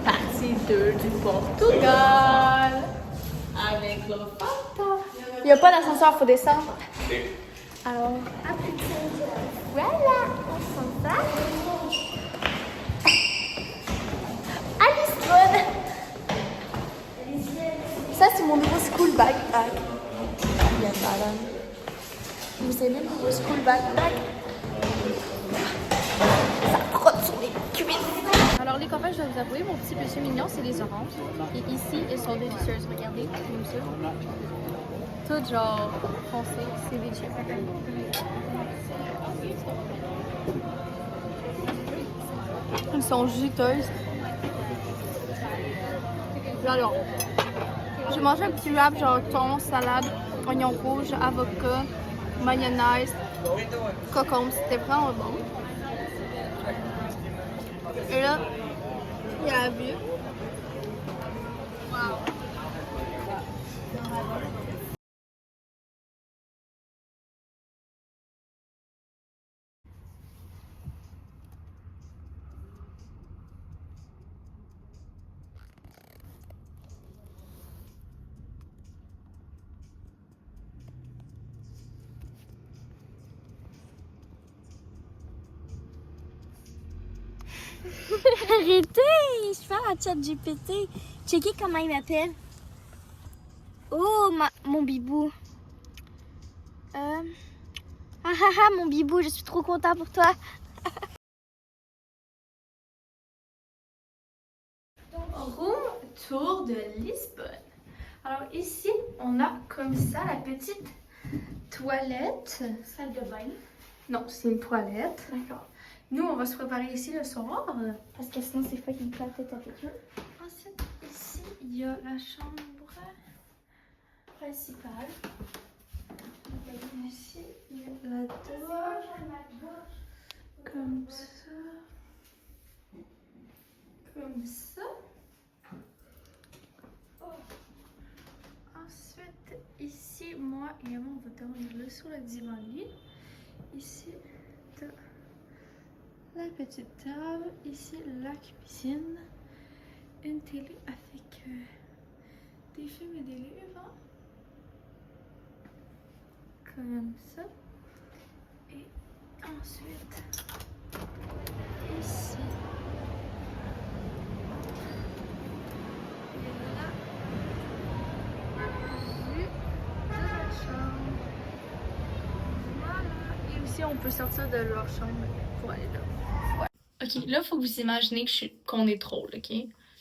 partie 2 du Portugal. Avec le Fanta. Il n'y a pas d'ascenseur, faut descendre. Alors, Voilà, on s'en va. À Lisbonne. ça c'est mon nouveau school backpack. Bien malade. Vous aimez mon nouveau school backpack? Ça frotte sur les cuisses. Alors les copains, je dois vous avouer, mon petit péché mignon, c'est les oranges. Et ici, elles sont délicieuses. Regardez, comme ça. Tout genre foncé, c'est délicieux. Elles sont juteuses. Alors, j'ai mangé un petit wrap genre thon, salade, oignon rouge, avocat, mayonnaise, concombre. C'était vraiment bon. Et là, il y a la vue. Wow! Arrêtez, je fais un chat GPT. Checkez comment il m'appelle. Oh, mon bibou. Ah ah ah, mon bibou, je suis trop content pour toi. Room tour de Lisbonne. Alors ici, on a comme ça la petite toilette. Salle de bain. Non, c'est une toilette. D'accord. Nous, on va se préparer ici le soir. Parce que sinon, c'est fucking plat tête avec eux. Ensuite, ici, il y a la chambre principale. Ici, il y a la douche. Comme ça. Comme ça. Ensuite, ici, moi et Emma, on va dormir là sur le divan-lit. Ici, t'as la petite table. Ici, la cuisine. Une télé avec des films et des livres. Comme ça. Et ensuite, ici. On peut sortir de leur chambre pour aller là. Ouais. Ok, là, faut que vous imaginez qu'on est drôle, ok?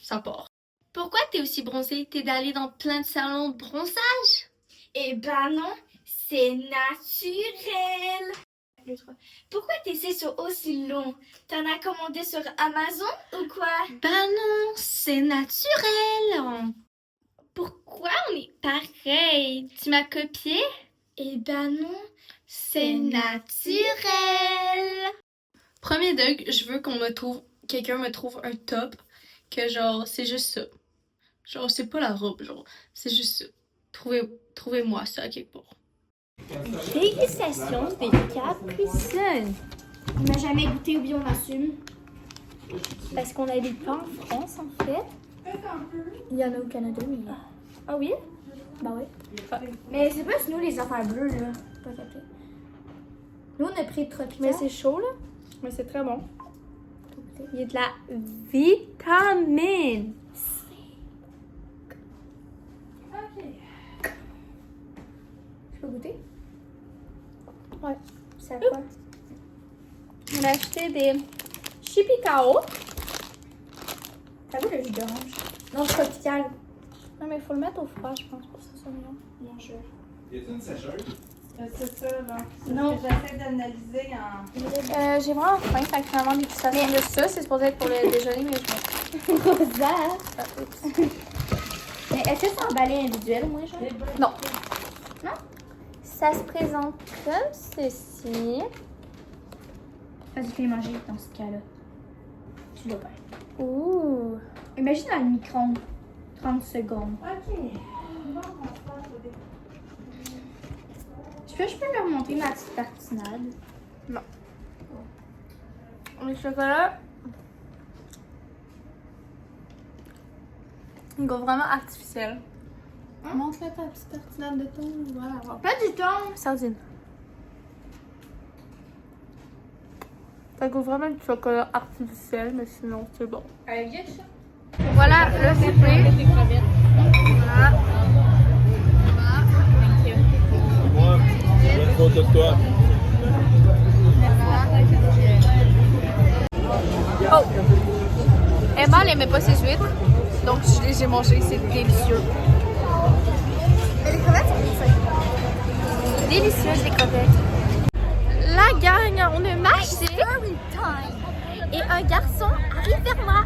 Ça part. Pourquoi t'es aussi bronzée? T'es allée dans plein de salons de bronzage? Eh ben non, c'est naturel. Pourquoi tes cils sont aussi longs? T'en as commandé sur Amazon ou quoi? Ben non, c'est naturel. Pourquoi on est pareil? Tu m'as copié? Eh ben non, c'est naturel. Premier degré, je veux quelqu'un me trouve un top que genre, c'est juste ça. Genre, c'est pas la robe, genre, c'est juste ça. Trouvez-moi ça quelque part. Dégustation des Capri Sun. On n'a jamais goûté ou bien on assume. Parce qu'on n'habite pas en France en fait. Il y en a au Canada, mais. Ah oui? Bah oui. Mais c'est pas nous les affaires bleues là. Pas capté. Nous on a pris Tropical. Mais c'est chaud là. Mais c'est très bon. Il y a de la vitamine. Ok. Je peux goûter? Ouais. C'est à quoi? On a acheté des chipicao. Ça goûte le jus d'orange. Non, Tropical. Non, mais il faut le mettre au froid, je pense, pour que ça soit mieux. Bien sûr. Y a-t-il une sécheuse? C'est ça, là. Non. J'essaie d'analyser en. J'ai vraiment faim, fait que finalement, dégustation de ça, c'est supposé être pour le déjeuner, mais je me... Rosa. Mais est-ce que c'est emballé individuel, moi, genre? Non. Non? Ça se présente comme ceci. Vas-y, fais manger dans ce cas-là. Tu dois pas. Ouh. Imagine dans le micro-ondes. 30 secondes. Ok. Bon, on se passe au début. Je peux leur montrer ma petite tartinade? Non. Le chocolat. Il goûte vraiment artificiel. Montre-le ta petite tartinade de thon. Voilà. Pas du thon. Sardine. Ça goûte vraiment du chocolat artificiel, mais sinon c'est bon. Voilà le souper. Voilà. Moi, une photo de toi. Oh! Emma, elle aimait pas ses huîtres, donc je les ai mangées, c'est délicieux. Mais les crevettes sont délicieuses, les crevettes. La gang, on a marché. Story time. Et un garçon arrive vers moi.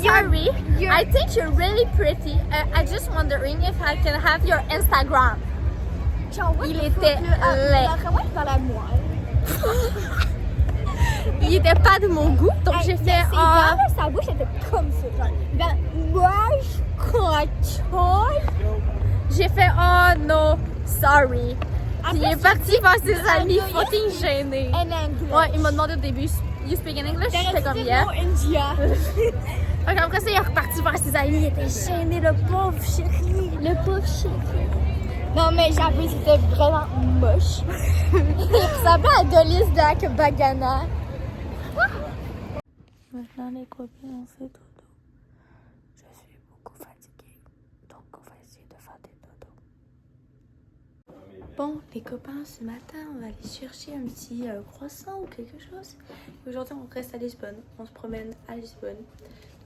Sorry, I think you're really pretty. I just wondering if I can have your Instagram. Il était laid. Il parlait à moi. Il était pas de mon goût, donc j'ai fait sa bouche était comme ça. Genre, ben, moi, je crois. j'ai fait oh no, sorry. Puis il est parti voir ses amis Anglais. fucking gênés. En anglais. Ouais, il m'a demandé au début, you speak in English? J'étais comme yeah. India. Fait qu'après ça, il est reparti voir ses amis, il était gêné, le pauvre chéri. Le pauvre chéri. Non, mais j'avoue, c'était vraiment moche. Ça s'appelle Adolis de Bagana. Maintenant les copines ont fait dodo. Je suis beaucoup fatiguée, donc on va essayer de faire des dodo. Bon, les copains, ce matin, on va aller chercher un petit croissant ou quelque chose. Et aujourd'hui, on reste à Lisbonne. On se promène à Lisbonne.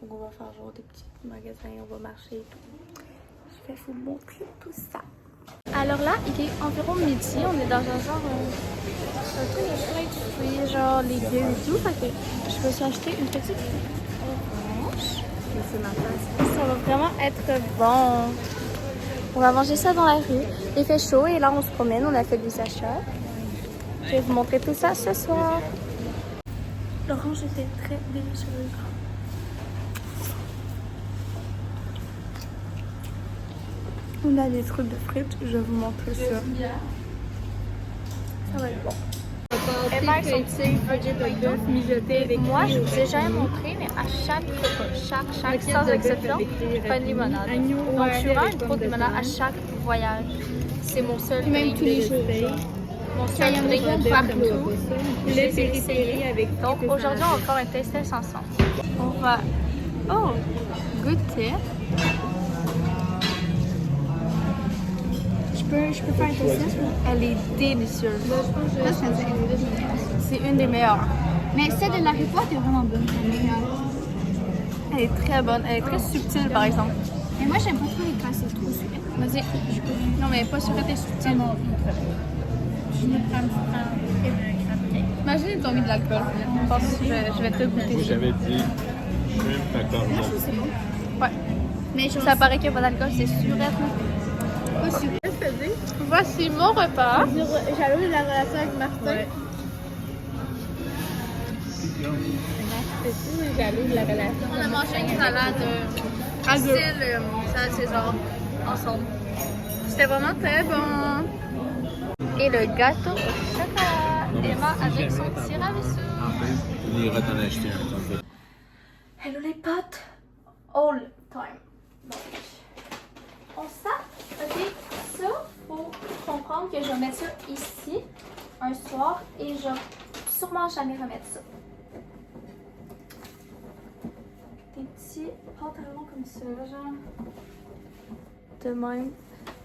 Donc on va faire genre des petits magasins, on va marcher et tout. Je vais vous montrer tout ça. Alors là, il est environ midi. On est dans un genre un truc de fruits, genre légumes et tout. Fait que je me suis acheté une petite orange. Mais c'est ma place. Ça va vraiment être bon. On va manger ça dans la rue. Il fait chaud et là on se promène. On a fait des achats. Je vais vous montrer tout ça ce soir. L'orange était très délicieuse. On a des trucs de frites, je vais vous montrer ça. Ça va être bon. Emma avec son petit budget de bœuf mijoté avec moi, je vous ai jamais montré, mais à chaque repas, sans exception, je fais une limonade. Donc je suis vraiment une pro de limonade à chaque voyage. C'est mon seul drink. tous les jours. Mon seul drink partout. J'ai essayé. Donc aujourd'hui, on va faire un test test ensemble. On va goûter. Je peux faire un test. Elle est délicieuse. C'est une des meilleures. Mais celle de la Ripoire est vraiment bonne. Elle est très bonne. Elle est très subtile par exemple. Mais moi, j'aime pas trop les crasses, c'est trop sucré. Vas-y. Non mais pas sucrée, t'es subtile. Je me prends un Imagine ils t'ont mis de l'alcool. Je pense que je vais te goûter ça. J'avais dit shrimp peppermint. Ouais. Mais genre, Ça paraît qu'il n'y a pas d'alcool, c'est surette. pas sucré. Voici mon repas. Jalouse la relation avec Martin. Ouais. On a mangé une salade style salade César ensemble. C'était vraiment très bon. Et le gâteau au chocolat. Emma avec son tiramisu. On ira t'en acheter un comme ça. Hello les potes. All time. Donc, on start. Ok, ça, faut comprendre que je vais mettre ça ici un soir et je vais sûrement jamais remettre ça. Des petits pantalons comme ça, genre. De même.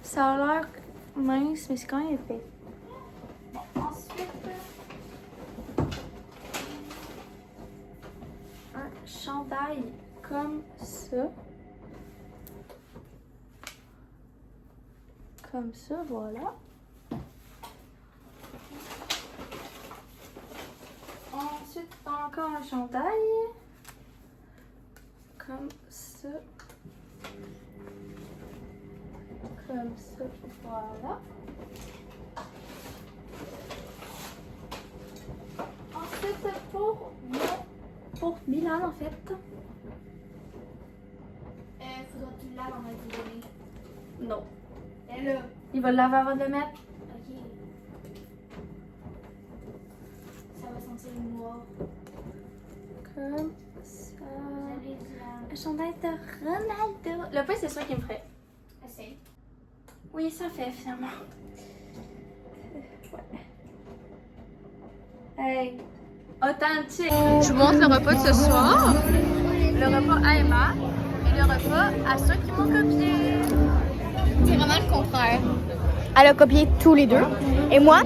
Ça a l'air mince, mais c'est quand même épais. Bon, ensuite, un chandail comme ça. Comme ça, voilà. Ensuite, encore un chandail. Comme ça. Comme ça, voilà. Ensuite, pour Milan, en fait. Faudra que tu le laves avant de le donner. Non. Et là. Il va le laver avant de le mettre. Ok. Ça va sentir le noir. Comme ça. J'avais dit chandail de Ronaldo. Le point, c'est sûr qu'il me ferait. Essaye. Oui, ça fait finalement. Ouais. Hey, authentique. Je vous montre le repas de ce soir. Le repas à Emma et le repas à ceux qui m'ont copié. C'est vraiment le contraire. Elle a copié tous les deux. Et moi?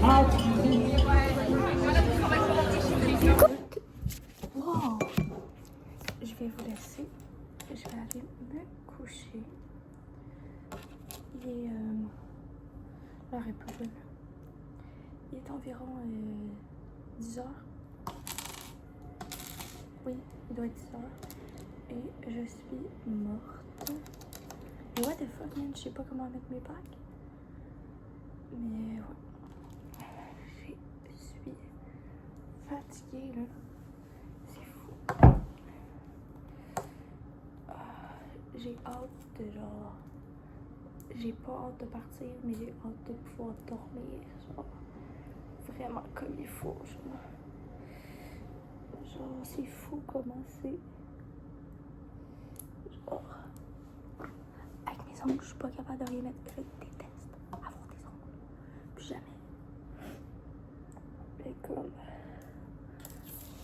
Wow. Je vais vous laisser. Je vais aller me coucher. Il est... l'heure est pas bonne. Il est environ 10 heures. Oui, il doit être 10 heures. Et je suis morte. Et what the fuck, man, je sais pas comment mettre mes bagues. Mais ouais. Je suis fatiguée, là. C'est fou. J'ai hâte de genre... J'ai pas hâte de partir, mais j'ai hâte de pouvoir dormir, genre... Vraiment comme il faut, genre c'est fou comment c'est... Genre... Avec mes ongles, je suis pas capable de rien mettre. Je déteste avoir des ongles. Plus jamais. Mais comme...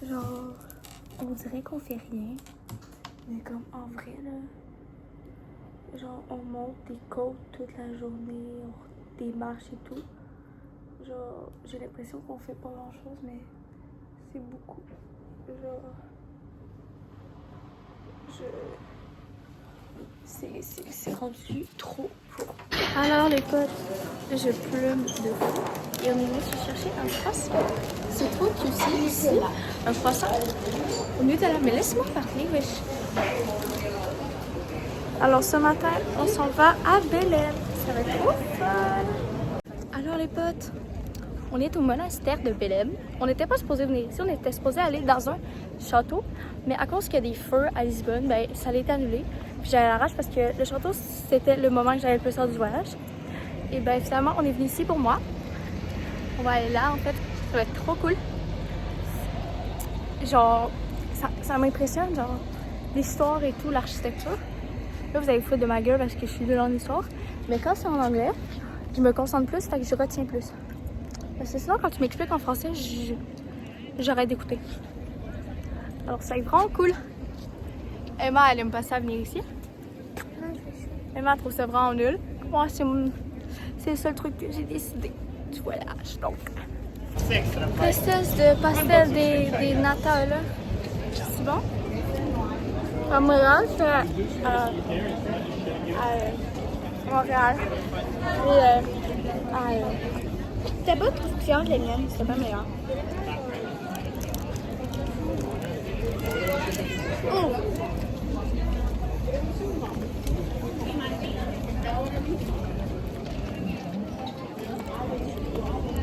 Genre... On dirait qu'on fait rien. Mais comme en vrai là... Genre on monte des côtes toute la journée, on démarche et tout. Genre j'ai l'impression qu'on fait pas grand chose mais c'est beaucoup. Genre... C'est rendu trop fou. Alors les potes, je plume de fou. Et on est venu se chercher un croissant. C'est trop cute ici. Un croissant au milieu de la... Mais laisse-moi parler, wesh. Alors ce matin, on s'en va à Belém. Ça va être trop fun. Alors les potes, on est au monastère de Belém. On n'était pas supposé venir ici, on était supposé aller dans un château. Mais à cause qu'il y a des feux à Lisbonne, ben, ça a été annulé. Puis j'avais la rage parce que le château, c'était le moment que j'avais le plus hâte du voyage. Et ben finalement, on est venu ici pour moi. On va aller là, en fait. Ça va être trop cool. Genre, ça m'impressionne, genre, l'histoire et tout, l'architecture. Là, vous avez foutu de ma gueule parce que je suis nulle en histoire. Mais quand c'est en anglais, je me concentre plus, fait que je retiens plus. Parce que sinon, quand tu m'expliques en français, j'arrête d'écouter. Alors, ça va être vraiment cool. Emma, elle aime pas ça venir ici. Emma trouve ça vraiment nul. Moi, c'est le seul truc que j'ai décidé du voyage, donc. Espèce de pastel des nata, là. C'est bon? À Montréal, c'est à Montréal. C'était pas trop croustillant que les miennes, c'était pas meilleur.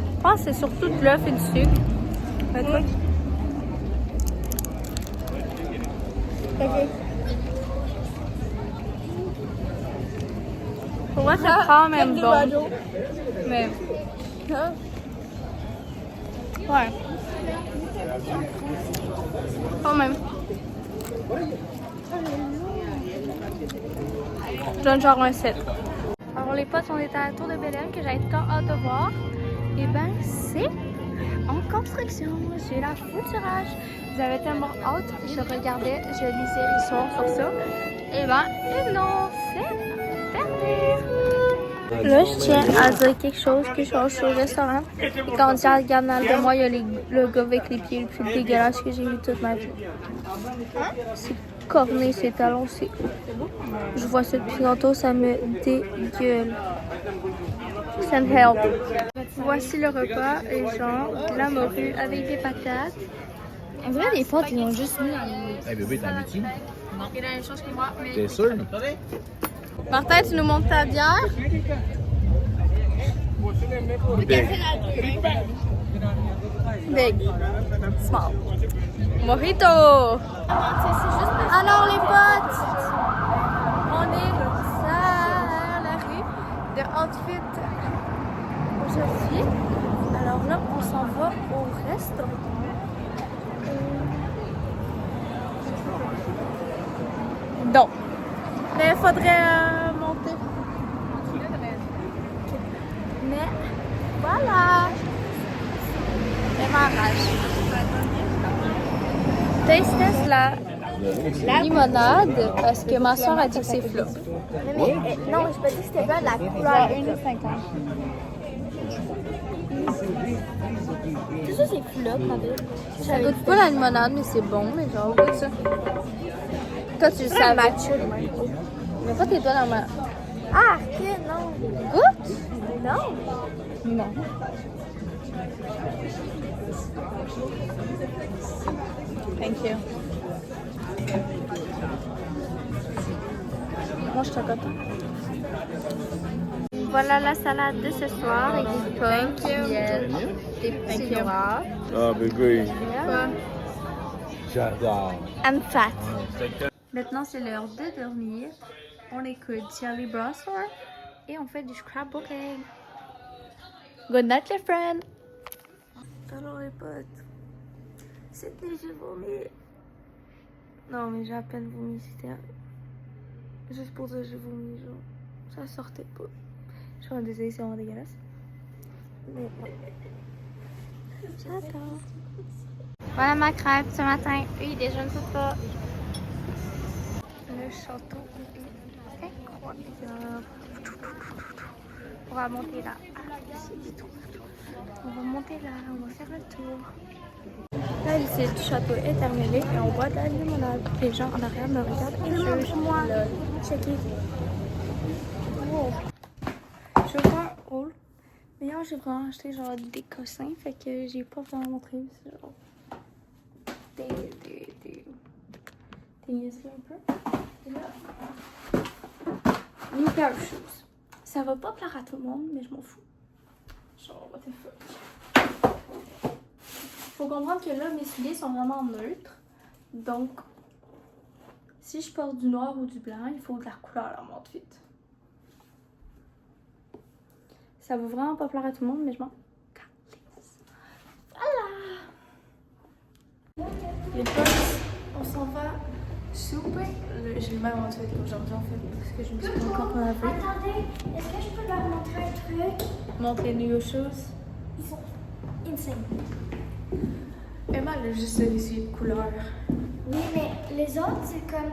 Je pense que c'est surtout de l'œuf et du sucre. Un truc. Ok. Pour moi, c'est quand même bon. Mais. Ouais. Quand même. Je donne genre un 7. Alors les potes, on est à la tour de Belém que j'avais tant hâte de voir. Et ben c'est en construction. J'ai la fouturage. J'avais tellement hâte. Je regardais, je lisais l'histoire sur ça. Et non, c'est terminé. Là, je tiens à dire quelque chose que je suis au restaurant. Et quand on dit à regarde de moi, il y a le gars avec les pieds le plus dégueulasse que j'ai vu toute ma vie. C'est corné, ses talons, c'est... Je vois ça depuis tantôt, ça me dégueule. Send help. Voici le repas, et genre de la morue avec des patates. On dirait des potes, ils ont juste mis dans les... Hey bébé, t'en veux-tu? Il a la même chose que moi, mais... T'es sûr? Martin, tu nous montres ta bière? Big. Small. Mojito! Alors les potes, on est à la rue de Outfit aujourd'hui. Alors là, on s'en va au restaurant. Donc. Mais il faudrait monter. Mais voilà. Démarrage. Taste la limonade parce que ma soeur a dit que c'est flop. Non, je pas dit que c'était pas de la couleur. 1,50. Tout ça, c'est flop, ma belle. Ça goûte pas la limonade, mais c'est bon, mais genre, goûte ça. Toi, tu le savais. Mais pas tes doigts dans ma... Ah, que non. Goûte? Non. Non. Thank you. Moi, je te contente. Voilà la salade de ce soir avec des pommes, miel, des petits noix. Ah, bébé. J'adore. I'm fat. Maintenant, c'est l'heure de dormir. On écoute Charlie Brasser et on fait du scrapbooking. Good night, les friends. Alors, les potes, cette nuit, j'ai vomi. Non, mais j'ai à peine vomi. C'était juste pour dire que j'ai vomi. Genre, ça sortait pas. Je suis vraiment désolée, c'est vraiment dégueulasse. Mais j'adore. Voilà ma crêpe ce matin. Oui, déjà ne faut pas. Le château est incroyable. On va monter là. On va monter là, on va faire le tour. La visite du château est terminée et on boit de la limonade. Les gens en arrière me regardent et jugent. Moi, checker. Wow. Je veux faire un haul. Mais hier, j'ai vraiment acheté genre des cossins, fait que j'ai pas vraiment montré. C'est genre des niaiseries un peu. Et là, new pair of shoes. Ça va pas plaire à tout le monde, mais je m'en fous. Genre, what the fuck. Faut comprendre que là, mes souliers sont vraiment neutres. Donc, si je porte du noir ou du blanc, il faut de la couleur dans mon outfit. Ça va vraiment pas plaire à tout le monde, mais je m'en calisse. Voilà! Les potes, on s'en va souper. J'ai le même outfit aujourd'hui en fait, parce que je me suis pas encore lavé. Attendez, est-ce que je peux leur montrer un truc? Montrez-nous aux choses. Ils sont insane. Emma, elle a juste essuyé de couleur. Oui, mais les autres, c'est comme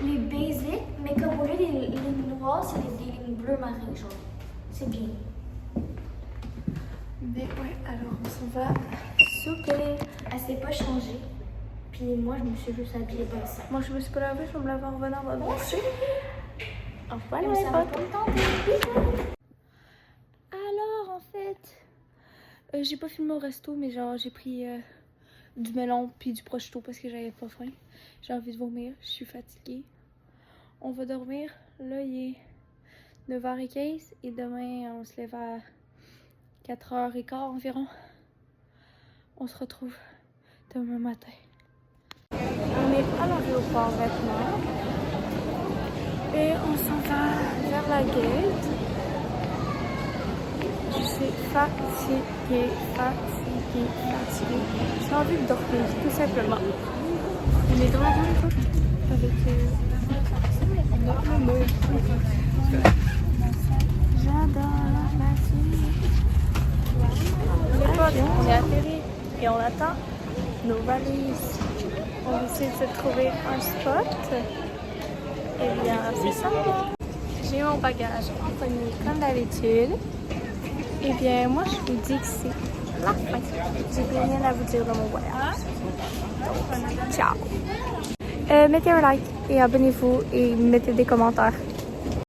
les basics, mais comme au lieu des lignes noires, c'est des lignes bleues marines, genre. C'est bien. Mais ouais, alors on s'en va souper. Elle s'est pas changée. Puis moi, je me suis juste habillée comme ça. Moi, je me suis pas lavée, je vais me laver en revenant dans le marché. Au revoir, Mais les ça va potes. pas me tenter. Alors, en fait, j'ai pas filmé au resto, mais genre, j'ai pris du melon puis du prosciutto parce que j'avais pas faim. J'ai envie de vomir, je suis fatiguée. On va dormir. Là, il est 9h15 et demain, on se lève à 4h15 environ. On se retrouve demain matin. On est à l'aéroport maintenant. Et on s'en va vers la gate. Je suis fatiguée. J'ai envie de dormir, tout simplement. On est devant une porte avec le mur. J'adore la vie. On est atterri et on attend nos valises. On va essayer de se trouver un spot. Et bien, c'est ça. J'ai mon bagage empoigné comme d'habitude. Et bien, moi, je vous dis que c'est la fin. J'ai plus rien à vous dire de mon voyage. Donc, ciao! Mettez un like et abonnez-vous et mettez des commentaires.